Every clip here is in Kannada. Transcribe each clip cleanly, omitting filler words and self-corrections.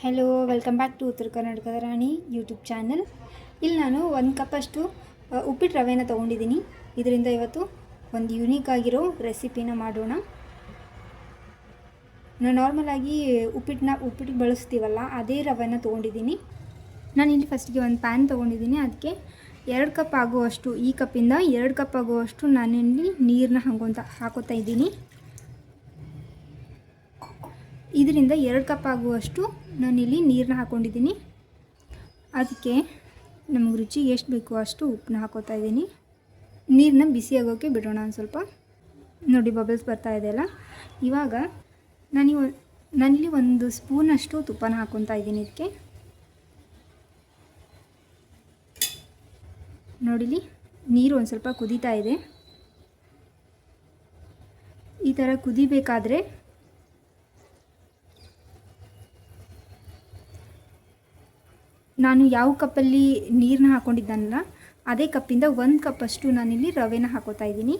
ಹೆಲೋ, ವೆಲ್ಕಮ್ ಬ್ಯಾಕ್ ಟು ಉತ್ತರ ಕರ್ನಾಟಕದ ರಾಣಿ ಯೂಟ್ಯೂಬ್ ಚಾನಲ್. ಇಲ್ಲಿ ನಾನು 1 ಕಪ್ಪಷ್ಟು ಉಪ್ಪಿಟ್ಟು ರವೆನ ತೊಗೊಂಡಿದ್ದೀನಿ. ಇದರಿಂದ ಇವತ್ತು ಒಂದು ಯೂನಿಕ್ ಆಗಿರೋ ರೆಸಿಪಿನ ಮಾಡೋಣ. ನಾನು ನಾರ್ಮಲಾಗಿ ಉಪ್ಪಿಟ್ಟಿಗೆ ಬಳಸ್ತೀವಲ್ಲ, ಅದೇ ರವೆನ ತೊಗೊಂಡಿದ್ದೀನಿ. ನಾನಿಲ್ಲಿ ಫಸ್ಟಿಗೆ ಒಂದು ಪ್ಯಾನ್ ತೊಗೊಂಡಿದ್ದೀನಿ. ಅದಕ್ಕೆ 2 ಕಪ್ ಆಗುವಷ್ಟು, ಈ ಕಪ್ಪಿಂದ 2 ಕಪ್ ಆಗುವಷ್ಟು ನಾನಿಲ್ಲಿ ನೀರನ್ನ ಹಾಕೋತಾ ಇದ್ದೀನಿ. ಇದರಿಂದ 2 ಕಪ್ ಆಗುವಷ್ಟು ನಾನಿಲ್ಲಿ ನೀರನ್ನ ಹಾಕ್ಕೊಂಡಿದ್ದೀನಿ. ಅದಕ್ಕೆ ನಮಗೆ ರುಚಿಗೆ ಎಷ್ಟು ಬೇಕೋ ಅಷ್ಟು ಉಪ್ಪನ್ನ ಹಾಕೋತಾ ಇದ್ದೀನಿ. ನೀರನ್ನ ಬಿಸಿ ಆಗೋಕ್ಕೆ ಬಿಡೋಣ ಒಂದು ಸ್ವಲ್ಪ. ನೋಡಿ, ಬಬಲ್ಸ್ ಬರ್ತಾ ಇದೆಯಲ್ಲ. ಇವಾಗ ನಾನಿಲ್ಲಿ 1 ಸ್ಪೂನಷ್ಟು ತುಪ್ಪನ ಹಾಕ್ಕೊತಾ ಇದ್ದೀನಿ. ಇದಕ್ಕೆ ನೋಡಿಲಿ, ನೀರು ಒಂದು ಸ್ವಲ್ಪ ಕುದೀತಾ ಇದೆ. ಈ ಥರ ಕುದಿಬೇಕಾದ್ರೆ ನಾನು ಯಾವ ಕಪ್ಪಲ್ಲಿ ನೀರನ್ನ ಹಾಕ್ಕೊಂಡಿದ್ದನಲ್ಲ, ಅದೇ ಕಪ್ಪಿಂದ 1 ಕಪ್ಪಷ್ಟು ನಾನಿಲ್ಲಿ ರವೆನ ಹಾಕೋತಾ ಇದ್ದೀನಿ.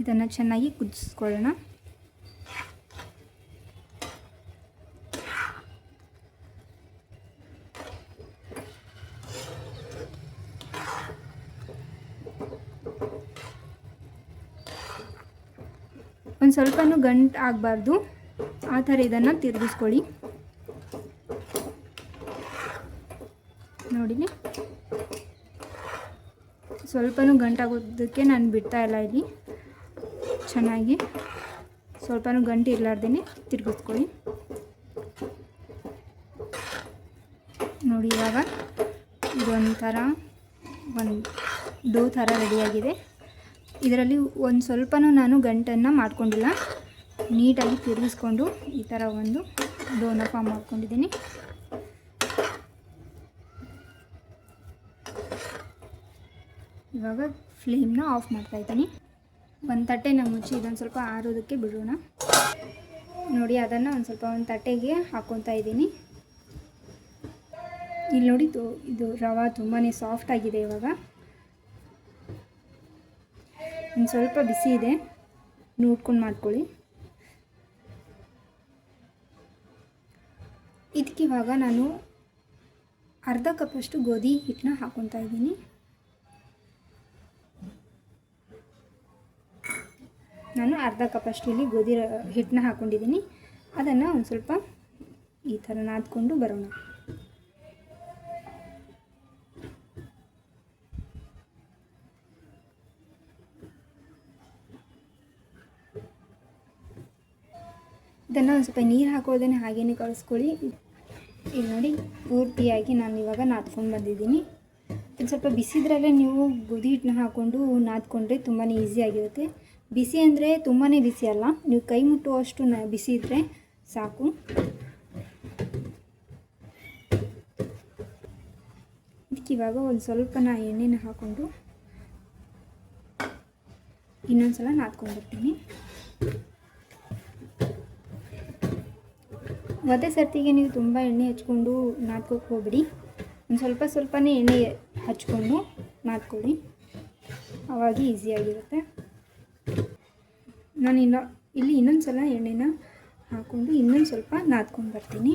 ಇದನ್ನು ಚೆನ್ನಾಗಿ ಕುದಿಸ್ಕೊಳ್ಳೋಣ. ಒಂದು ಸ್ವಲ್ಪನೂ ಗಂಟು ಆಗಬಾರ್ದು, ಆ ಥರ ಇದನ್ನು ತಿರುಗಿಸ್ಕೊಳ್ಳಿ. ನೋಡಿ, ಸ್ವಲ್ಪನೂ ಗಂಟಾಗೋದಕ್ಕೆ ನಾನು ಬಿಡ್ತಾ ಇಲ್ಲ. ಇಲ್ಲಿ ಚೆನ್ನಾಗಿ ಸ್ವಲ್ಪನೂ ಗಂಟು ಇರಲಾರ್ದೇ ತಿರುಗಿಸ್ಕೊಳ್ಳಿ. ನೋಡಿ, ಇವಾಗ ಇದೊಂಥರ ಒಂದು ಡೋ ಥರ ರೆಡಿಯಾಗಿದೆ. ಇದರಲ್ಲಿ ಒಂದು ಸ್ವಲ್ಪನೂ ನಾನು ಗಂಟನ್ನು ಮಾಡ್ಕೊಂಡಿಲ್ಲ. ನೀಟಾಗಿ ತಿರುಗಿಸ್ಕೊಂಡು ಈ ಥರ ಒಂದು ಡೋನ ಫಾರ್ಮ್ ಮಾಡ್ಕೊಂಡಿದ್ದೀನಿ. ಇವಾಗ ಫ್ಲೇಮ್ನ ಆಫ್ ಮಾಡ್ತಾಯಿದ್ದೀನಿ. ಒಂದು ತಟ್ಟೆನ ಮುಚ್ಚಿ ಇದೊಂದು ಸ್ವಲ್ಪ ಆರೋದಕ್ಕೆ ಬಿಡೋಣ. ನೋಡಿ, ಅದನ್ನು ಒಂದು ತಟ್ಟೆಗೆ ಹಾಕ್ಕೊತಾ ಇದ್ದೀನಿ. ಇಲ್ಲಿ ನೋಡಿ, ಇದು ರವೆ ತುಂಬಾ ಸಾಫ್ಟ್ ಆಗಿದೆ. ಇವಾಗ ಒಂದು ಸ್ವಲ್ಪ ಬಿಸಿ ಇದೆ, ನೋಡ್ಕೊಂಡು ಮಾಡ್ಕೊಳ್ಳಿ. ಇದಕ್ಕೆ ಇವಾಗ ನಾನು ಅರ್ಧ ಕಪ್ಪಷ್ಟು ಗೋಧಿ ಹಿಟ್ಟನ್ನ ಹಾಕ್ಕೊತಾ ಇದ್ದೀನಿ. ನಾನು ಅರ್ಧ ಕಪ್ಪಷ್ಟು ಇಲ್ಲಿ ಗೋಧಿ ಹಿಟ್ಟನ್ನ ಹಾಕ್ಕೊಂಡಿದ್ದೀನಿ. ಅದನ್ನು ಒಂದು ಸ್ವಲ್ಪ ಈ ಥರ ನಾದ್ಕೊಂಡು ಬರೋಣ. ಇದನ್ನು ಒಂದು ಸ್ವಲ್ಪ ನೀರು ಹಾಕೋದೇ ಹಾಗೇ ಕಳಿಸ್ಕೊಳ್ಳಿ. ಇಲ್ಲಿ ನೋಡಿ, ಪೂರ್ತಿಯಾಗಿ ನಾನು ಇವಾಗ ನಾದ್ಕೊಂಡು ಬಂದಿದ್ದೀನಿ. ಒಂದು ಸ್ವಲ್ಪ ಬಿಸಿದ್ರಲ್ಲೇ ನೀವು ಗೋಧಿ ಹಿಟ್ಟನ್ನ ಹಾಕ್ಕೊಂಡು ನಾದ್ಕೊಂಡ್ರೆ ತುಂಬಾ ಈಸಿಯಾಗಿರುತ್ತೆ. ಬಿಸಿ ಅಂದರೆ ತುಂಬಾ ಬಿಸಿ ಅಲ್ಲ, ನೀವು ಕೈ ಮುಟ್ಟುವಷ್ಟು ಬಿಸಿ ಇದ್ದರೆ ಸಾಕು. ಇದಕ್ಕೆ ಇವಾಗ ಒಂದು ಸ್ವಲ್ಪ ಎಣ್ಣೆನ ಹಾಕ್ಕೊಂಡು ಇನ್ನೊಂದು ಸಲ ನಾದ್ಕೊಂಡ್ಬಿಡ್ತೀನಿ. ಒಂದೇ ಸರ್ತಿಗೆ ನೀವು ತುಂಬ ಎಣ್ಣೆ ಹಚ್ಕೊಂಡು ನಾದ್ಕೋಕ್ಕೆ ಹೋಗ್ಬಿಡಿ. ಒಂದು ಸ್ವಲ್ಪನೇ ಎಣ್ಣೆ ಹಚ್ಕೊಂಡು ನಾದ್ಕೊಳ್ಳಿ, ಆವಾಗ ಈಸಿಯಾಗಿರುತ್ತೆ. ನಾನು ಇಲ್ಲಿ ಇನ್ನೊಂದು ಸಲ ಎಣ್ಣೆನ ಹಾಕ್ಕೊಂಡು ಇನ್ನೊಂದು ಸ್ವಲ್ಪ ನಾದ್ಕೊಂಡು ಬರ್ತೀನಿ.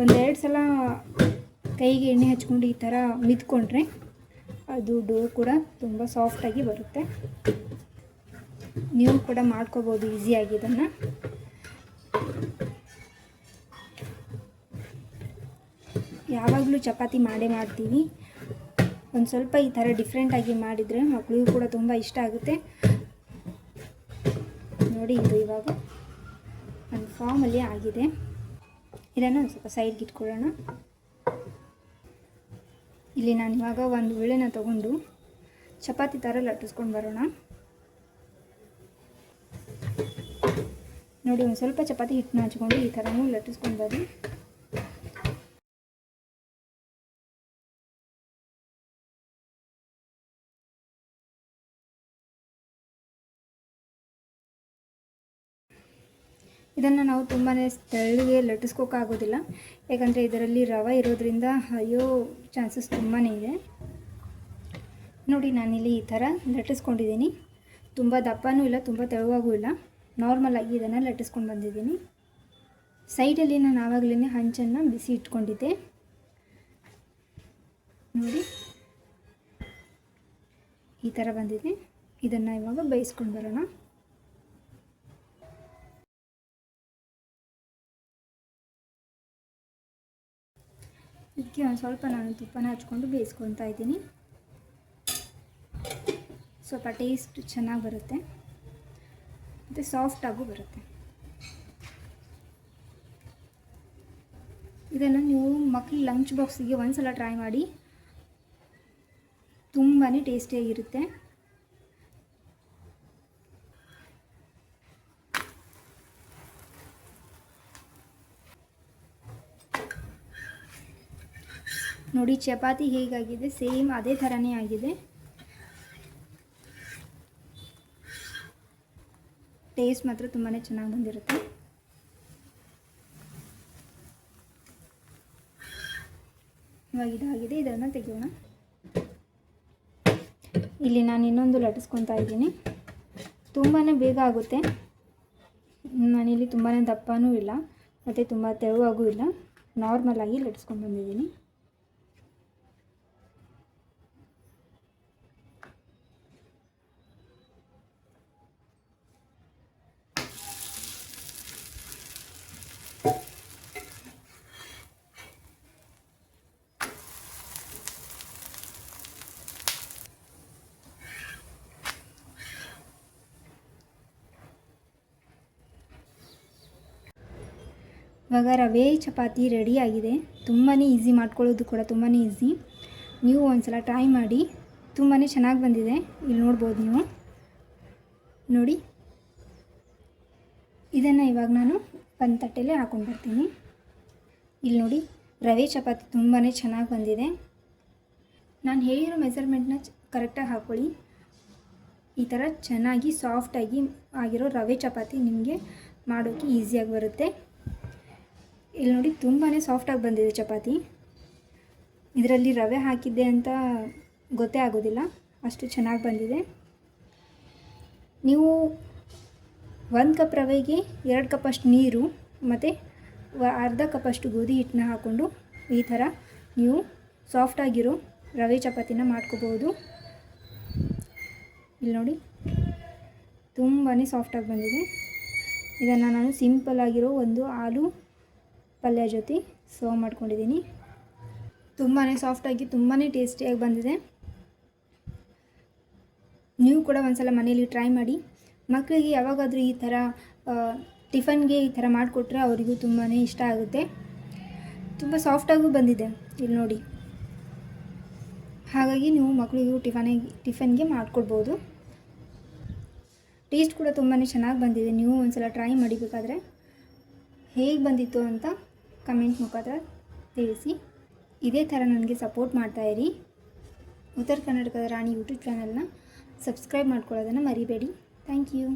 1-2 ಸಲ ಕೈಗೆ ಎಣ್ಣೆ ಹಚ್ಕೊಂಡು ಈ ಥರ ಮಿದ್ಕೊಂಡ್ರೆ ಅದು ಡೋ ಕೂಡ ತುಂಬ ಸಾಫ್ಟಾಗಿ ಬರುತ್ತೆ. ನೀವು ಕೂಡ ಮಾಡ್ಕೋಬೋದು ಈಸಿಯಾಗಿ ಇದನ್ನು. ಯಾವಾಗಲೂ ಚಪಾತಿ ಮಾಡ್ತೀವಿ. ಒಂದು ಸ್ವಲ್ಪ ಈ ಥರ ಡಿಫ್ರೆಂಟಾಗಿ ಮಾಡಿದರೆ ಮಕ್ಕಳಿಗೂ ಕೂಡ ತುಂಬ ಇಷ್ಟ ಆಗುತ್ತೆ. ನೋಡಿ, ಇದು ಇವಾಗ ಒಂದು ಫಾರ್ಮಲ್ಲಿ ಆಗಿದೆ. ಇದನ್ನು ಒಂದು ಸ್ವಲ್ಪ ಸೈಡ್ಗೆ ಇಟ್ಕೊಳ್ಳೋಣ. ಇಲ್ಲಿ ನಾನು ಇವಾಗ ಒಂದು ಉಳ್ಳೆನ ತೊಗೊಂಡು ಚಪಾತಿ ಥರ ಲಟ್ಟಿಸ್ಕೊಂಡು ಬರೋಣ. ನೋಡಿ, ಒಂದು ಸ್ವಲ್ಪ ಚಪಾತಿ ಹಿಟ್ಟನ್ನ ಹಚ್ಕೊಂಡು ಈ ಥರನೂ ಲಟ್ಟಿಸ್ಕೊಂಡು ಬನ್ನಿ. ಇದನ್ನು ನಾವು ತುಂಬಾ ತೆಳ್ಳಗೆ ಲಟ್ಟಿಸ್ಕೋಕ್ಕಾಗೋದಿಲ್ಲ, ಯಾಕಂದರೆ ಇದರಲ್ಲಿ ರವೆ ಇರೋದ್ರಿಂದ ಅಯ್ಯೋ ಚಾನ್ಸಸ್ ತುಂಬಾ ಇದೆ. ನೋಡಿ ನಾನಿಲ್ಲಿ ಈ ಥರ ಲಟ್ಟಿಸ್ಕೊಂಡಿದ್ದೀನಿ. ತುಂಬ ದಪ್ಪನೂ ಇಲ್ಲ, ತುಂಬ ತೆಳುವಾಗೂ ಇಲ್ಲ, ನಾರ್ಮಲಾಗಿ ಇದನ್ನು ಲಟ್ಟಿಸ್ಕೊಂಡು ಬಂದಿದ್ದೀನಿ. ಸೈಡಲ್ಲಿ ನಾನು ಆವಾಗಲೇ ಹಂಚನ್ನು ಬಿಸಿ ಇಟ್ಕೊಂಡಿದ್ದೆ. ನೋಡಿ ಈ ಥರ ಬಂದಿದೆ. ಇದನ್ನು ಇವಾಗ ಬೇಯಿಸ್ಕೊಂಡು ಬರೋಣ. ಇದಕ್ಕೆ ಒಂದು ಸ್ವಲ್ಪ ನಾನು ತುಪ್ಪನ ಹಚ್ಕೊಂಡು ಬೇಯಿಸ್ಕೊತಾ ಇದ್ದೀನಿ. ಸ್ವಲ್ಪ ಟೇಸ್ಟ್ ಚೆನ್ನಾಗಿ ಬರುತ್ತೆ ಮತ್ತು ಸಾಫ್ಟಾಗೂ ಬರುತ್ತೆ. ಇದನ್ನು ನೀವು ಮಕ್ಕಳ ಲಂಚ್ ಬಾಕ್ಸಿಗೆ ಒಂದು ಸಲ ಟ್ರೈ ಮಾಡಿ, ತುಂಬಾ ಟೇಸ್ಟಿಯಾಗಿರುತ್ತೆ. ನೋಡಿ ಚಪಾತಿ ಹೇಗಾಗಿದೆ, ಸೇಮ್ ಅದೇ ಥರನೇ ಆಗಿದೆ. ಟೇಸ್ಟ್ ಮಾತ್ರ ತುಂಬಾ ಚೆನ್ನಾಗಿ ಬಂದಿರುತ್ತೆ. ಇವಾಗ ಇದಾಗಿದೆ, ಇದನ್ನು ತೆಗೆಯೋಣ. ಇಲ್ಲಿ ನಾನು ಇನ್ನೊಂದು ಲಟ್ಟಿಸ್ಕೊತಾ ಇದ್ದೀನಿ. ತುಂಬಾ ಬೇಗ ಆಗುತ್ತೆ. ನಾನಿಲ್ಲಿ ತುಂಬಾ ದಪ್ಪನೂ ಇಲ್ಲ ಮತ್ತು ತುಂಬ ತೆಳುವಾಗೂ ಇಲ್ಲ, ನಾರ್ಮಲಾಗಿ ಲಟ್ಟಿಸ್ಕೊಂಡು ಬಂದಿದ್ದೀನಿ. ಇವಾಗ ರವೆ ಚಪಾತಿ ರೆಡಿಯಾಗಿದೆ. ತುಂಬಾ ಈಸಿ, ಮಾಡ್ಕೊಳ್ಳೋದು ಕೂಡ ತುಂಬಾ ಈಸಿ. ನೀವು ಒಂದ್ಸಲ ಟ್ರೈ ಮಾಡಿ, ತುಂಬಾ ಚೆನ್ನಾಗಿ ಬಂದಿದೆ. ಇಲ್ಲಿ ನೋಡ್ಬೋದು ನೀವು. ನೋಡಿ ಇದನ್ನು ಇವಾಗ ನಾನು ಒಂದು ತಟ್ಟೆಲೆ ಹಾಕ್ಕೊಂಡು ಬರ್ತೀನಿ. ಇಲ್ಲಿ ನೋಡಿ ರವೆ ಚಪಾತಿ ತುಂಬಾ ಚೆನ್ನಾಗಿ ಬಂದಿದೆ. ನಾನು ಹೇಳಿರೋ ಮೆಜರ್ಮೆಂಟ್ನ ಕರೆಕ್ಟಾಗಿ ಹಾಕ್ಕೊಳ್ಳಿ. ಈ ಥರ ಚೆನ್ನಾಗಿ ಸಾಫ್ಟಾಗಿ ಆಗಿರೋ ರವೆ ಚಪಾತಿ ನಿಮಗೆ ಮಾಡೋಕ್ಕೆ ಈಸಿಯಾಗಿ ಬರುತ್ತೆ. ಇಲ್ಲಿ ನೋಡಿ ತುಂಬಾ ಸಾಫ್ಟಾಗಿ ಬಂದಿದೆ ಚಪಾತಿ. ಇದರಲ್ಲಿ ರವೆ ಹಾಕಿದ್ದೆ ಅಂತ ಗೊತ್ತೇ ಆಗೋದಿಲ್ಲ, ಅಷ್ಟು ಚೆನ್ನಾಗಿ ಬಂದಿದೆ. ನೀವು 1 ಕಪ್ ರವೆಗೆ 2 ಕಪ್ಪಷ್ಟು ನೀರು ಮತ್ತು ಅರ್ಧ ಕಪ್ಪಷ್ಟು ಗೋಧಿ ಹಿಟ್ಟನ್ನ ಹಾಕ್ಕೊಂಡು ಈ ಥರ ನೀವು ಸಾಫ್ಟಾಗಿರೋ ರವೆ ಚಪಾತಿನ ಮಾಡ್ಕೋಬೋದು. ಇಲ್ಲಿ ನೋಡಿ ತುಂಬಾ ಸಾಫ್ಟಾಗಿ ಬಂದಿದೆ. ಇದನ್ನು ನಾನು ಸಿಂಪಲ್ಲಾಗಿರೋ ಒಂದು ಆಲೂ ಪಲ್ಯ ಜೊತೆ ಸರ್ವ್ ಮಾಡ್ಕೊಂಡಿದ್ದೀನಿ. ತುಂಬಾ ಸಾಫ್ಟಾಗಿ ತುಂಬಾ ಟೇಸ್ಟಿಯಾಗಿ ಬಂದಿದೆ. ನೀವು ಕೂಡ ಒಂದ್ಸಲ ಮನೇಲಿ ಟ್ರೈ ಮಾಡಿ. ಮಕ್ಕಳಿಗೆ ಯಾವಾಗಾದರೂ ಈ ಥರ ಟಿಫನ್ಗೆ ಈ ಥರ ಮಾಡಿಕೊಟ್ರೆ ಅವರಿಗೂ ತುಂಬಾ ಇಷ್ಟ ಆಗುತ್ತೆ. ತುಂಬ ಸಾಫ್ಟಾಗೂ ಬಂದಿದೆ ಇಲ್ಲಿ ನೋಡಿ. ಹಾಗಾಗಿ ನೀವು ಮಕ್ಕಳಿಗೂ ಟಿಫನ್ಗೆ ಮಾಡಿಕೊಡ್ಬೋದು. ಟೇಸ್ಟ್ ಕೂಡ ತುಂಬಾ ಚೆನ್ನಾಗಿ ಬಂದಿದೆ. ನೀವು ಒಂದ್ಸಲ ಟ್ರೈ ಮಾಡಿಬೇಕಾದ್ರೆ ಹೇಗೆ ಬಂದಿತ್ತು ಅಂತ ಕಮೆಂಟ್ ಮುಖಾಂತರ ತಿಳಿಸಿ. ಇದೇ ಥರ ನನಗೆ ಸಪೋರ್ಟ್ ಮಾಡ್ತಾಯಿರಿ. ಉತ್ತರ ಕರ್ನಾಟಕದ ರಾಣಿ ಯೂಟ್ಯೂಬ್ ಚಾನಲ್ನ ಸಬ್ಸ್ಕ್ರೈಬ್ ಮಾಡ್ಕೊಳ್ಳೋದನ್ನು ಮರಿಬೇಡಿ. Thank you.